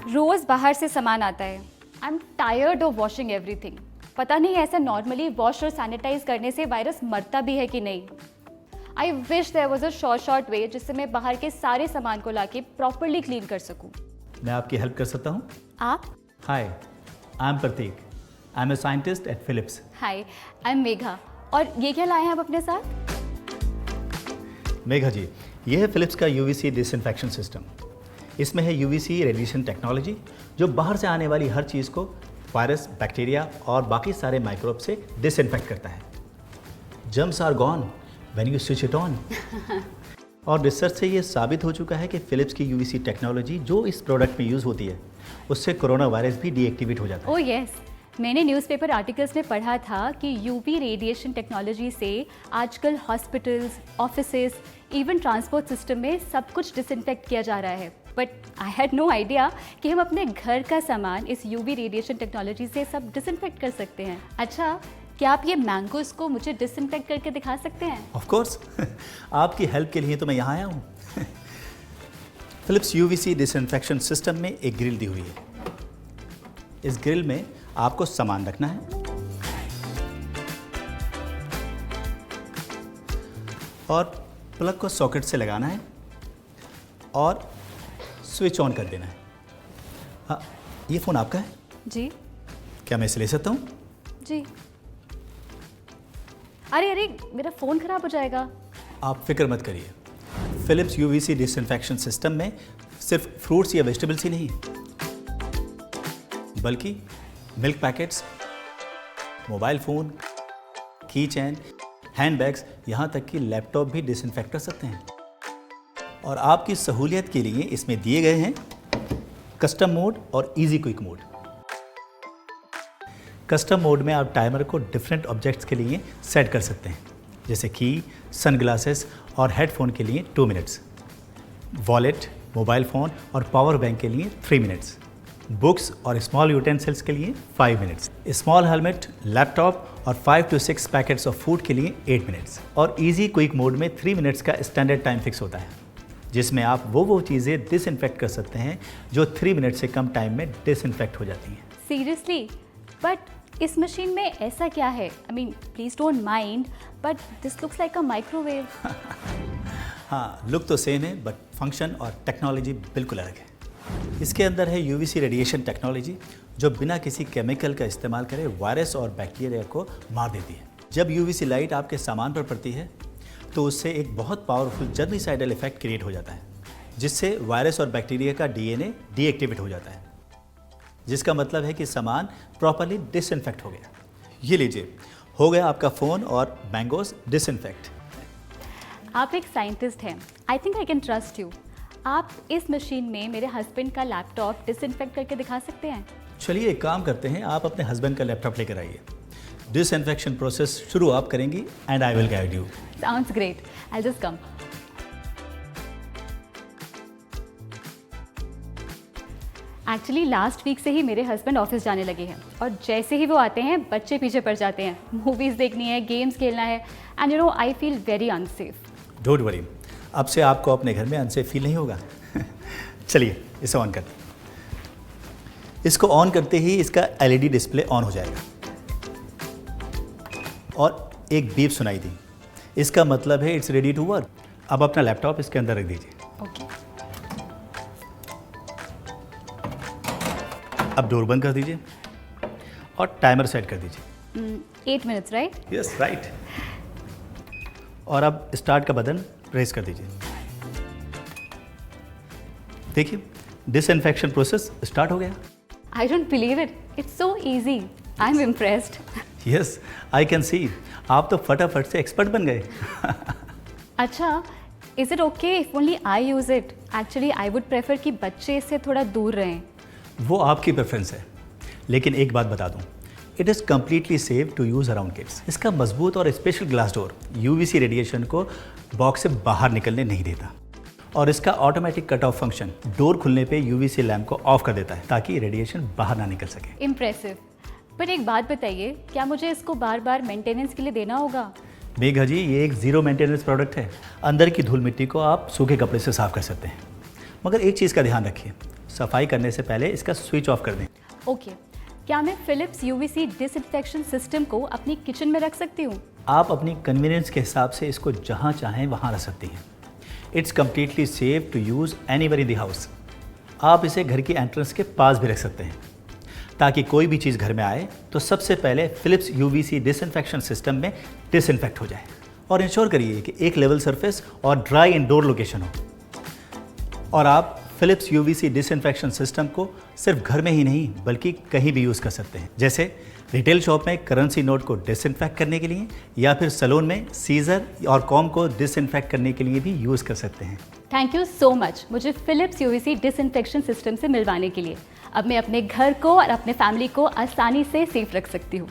रोज़ बाहर से सामान आता है। I am tired of washing everything. पता नहीं ऐसा नॉर्मली वॉश और सैनिटाइज करने से वायरस मरता भी है कि नहीं। I wish there was a short way जिससे मैं बाहर के सारे सामान को लाके प्रॉपरली क्लीन कर सकूँ। मैं आपकी हेल्प कर सकता हूँ? आप? Hi, I am Pratik. I am a scientist at Philips. Hi, I am Megha. और ये क्या लाए हैं आप अपने साथ? मेघा जी, ये है फिलिप्स का यूवीसी डिसइंफेक्शन सिस्टम। इसमें है यूवीसी रेडिएशन टेक्नोलॉजी जो बाहर से आने वाली हर चीज़ को वायरस, बैक्टीरिया और बाकी सारे माइक्रोब से डिसइंफेक्ट करता है। Germs are gone when you switch it on. और रिसर्च से ये साबित हो चुका है कि फिलिप्स की यूवीसी टेक्नोलॉजी जो इस प्रोडक्ट में यूज़ होती है उससे कोरोना वायरस भी डीएक्टिवेट हो जाता है। ओह यस, मैंने न्यूज़पेपर आर्टिकल्स में पढ़ा था कि यूवी रेडिएशन टेक्नोलॉजी से आजकल hospitals, offices, even transport system में सब कुछ डिसइंफेक्ट किया जा रहा है। But I had no idea कि हम अपने घर का सामान इस यूवी रेडिएशन टेक्नोलॉजी से सब डिसइंफेक्ट कर सकते हैं। अच्छा, क्या आप ये मैंगोज़ को मुझे डिसइंफेक्ट करके दिखा सकते हैं? Of course. आपकी हेल्प के लिए तो मैं यहाँ आया हूँ। फिलिप्स यूवीसी डिसइंफेक्शन सिस्टम में एक ग्रिल दी हुई है। इस ग्रिल में आपको सामान रखना है और प्लग को सॉकेट से लगाना है और स्विच ऑन कर देना है। हाँ, ये फ़ोन आपका है? जी। क्या मैं इसे ले सकता हूँ? जी। अरे मेरा फ़ोन ख़राब हो जाएगा। आप फिक्र मत करिए। फिलिप्स यूवीसी डिसइंफेक्शन सिस्टम में सिर्फ फ्रूट्स या वेजिटेबल्स ही नहीं बल्कि मिल्क पैकेट्स, मोबाइल फ़ोन, की चैन, हैंडबैग्स, यहाँ तक कि लैपटॉप भी डिसइंफेक्ट कर सकते हैं। और आपकी सहूलियत के लिए इसमें दिए गए हैं कस्टम मोड और easy quick mode. Custom mode में आप टाइमर को डिफरेंट ऑब्जेक्ट्स के लिए सेट कर सकते हैं, जैसे की सनग्लासेस और हेडफोन के लिए 2 मिनट्स, वॉलेट, मोबाइल फ़ोन और पावर बैंक के लिए 3 मिनट्स, बुक्स और स्मॉल यूटेंसिल्स के लिए 5 मिनट्स, स्मॉल हेलमेट, लैपटॉप और 5 to 6 पैकेट्स ऑफ फूड के लिए 8 मिनट्स। और इजी क्विक मोड में 3 मिनट्स का स्टैंडर्ड टाइम फिक्स होता है, जिसमें आप वो चीज़ें डिसइंफेक्ट कर सकते हैं जो 3 मिनट से कम टाइम में डिसइंफेक्ट हो जाती हैं। सीरियसली? बट इस मशीन में ऐसा क्या है? I mean please don't mind, but this looks like a microwave. हाँ, लुक तो सेम है बट फंक्शन और टेक्नोलॉजी बिल्कुल अलग है। इसके अंदर है यूवीसी रेडिएशन टेक्नोलॉजी जो बिना किसी केमिकल का इस्तेमाल करे वायरस और बैक्टीरिया को मार देती है। जब यूवीसी लाइट आपके सामान पर पड़ती है तो उससे एक बहुत पावरफुल जर्मिसाइडल इफेक्ट क्रिएट हो जाता है, जिससे वायरस और बैक्टीरिया का डीएनए डीएक्टिवेट हो जाता है, जिसका मतलब है कि सामान प्रॉपर्ली डिसइंफेक्ट हो गया। ये लीजिए, हो गया आपका फ़ोन और मैंगोज़ डिसइंफेक्ट। आप एक साइंटिस्ट हैं, I think I can trust you. आप इस मशीन में मेरे हस्बैंड का लैपटॉप डिसइंफेक्ट करके दिखा सकते हैं? चलिए एक काम करते हैं, आप अपने हस्बैंड का लैपटॉप लेकर आइए। डिसइंफेक्शन प्रोसेस शुरू आप करेंगी and I will guide you. Sounds great, I just come. Actually last week से ही मेरे हस्बैंड ऑफिस जाने लगे हैं और जैसे ही वो आते हैं बच्चे पीछे पड़ जाते हैं। मूवीज़ देखनी है, गेम्स खेलना है, and you know I feel very unsafe. Don't worry, अब से आपको अपने घर में अनसेफ फील नहीं होगा। चलिए इसे ऑन करते हैं। इसको ऑन करते ही इसका एलईडी डिस्प्ले ऑन हो जाएगा और एक बीप सुनाई दी। इसका मतलब है इट्स रेडी टू वर्क। अब अपना लैपटॉप इसके अंदर रख दीजिए। ओके। अब डोर बंद कर दीजिए और टाइमर सेट कर दीजिए। 8 मिनट्स, राइट? Yes, right. और अब स्टार्ट का बटन प्रेस कर दीजिए। देखिए, डिसइंफेक्शन प्रोसेस स्टार्ट हो गया। I don't believe it, it's so easy. I am impressed. Yes, I can see. आप तो फटाफट से एक्सपर्ट बन गए। अच्छा, is it okay if only I use it? Actually I would prefer कि बच्चे इससे थोड़ा दूर रहें। वो आपकी प्रेफरेंस है, लेकिन एक बात बता दूं, it is completely safe to use around kids. इसका मजबूत और special glass door UVC radiation को बॉक्स से बाहर निकलने नहीं देता और इसका automatic cut off function door खुलने पे यूवीसी लैम्प को ऑफ कर देता है ताकि रेडिएशन बाहर ना निकल सके। इम्प्रेसिव। पर एक बात बताइए, क्या मुझे इसको बार बार मेंटेनेंस के लिए देना होगा? मेघा जी, ये एक ज़ीरो मेंटेनेंस प्रोडक्ट है। अंदर की धूल मिट्टी को आप सूखे कपड़े से साफ कर सकते हैं, मगर एक चीज़ का ध्यान रखिए, सफाई करने से पहले इसका स्विच ऑफ कर दें। ओके, क्या मैं फिलिप्स यूवीसी डिसइंफेक्शन सिस्टम को अपनी किचन में रख सकती हूँ? आप अपनी कन्वीनियंस के हिसाब से इसको जहाँ चाहें वहाँ रख सकती हैं। It's completely safe to use anywhere in the house. आप इसे घर की एंट्रेंस के पास भी रख सकते हैं ताकि कोई भी चीज़ घर में आए तो सबसे पहले फिलिप्स यूवीसी डिसइंफेक्शन सिस्टम में डिसइंफेक्ट हो जाए। और इंश्योर करिए कि एक लेवल सरफेस और ड्राई इंडोर लोकेशन हो। और आप फिलिप्स यूवीसी डिसइंफेक्शन सिस्टम को सिर्फ घर में ही नहीं बल्कि कहीं भी यूज़ कर सकते हैं, जैसे रिटेल शॉप में करेंसी नोट को डिसइंफेक्ट करने के लिए या फिर सैलून में सीजर और कॉम को डिसइंफेक्ट करने के लिए भी यूज़ कर सकते हैं। थैंक यू सो मच मुझे फिलिप्स यूवीसी डिसइंफेक्शन सिस्टम से मिलवाने के लिए। अब मैं अपने घर को और अपने फैमिली को आसानी से सेफ रख सकती हूँ।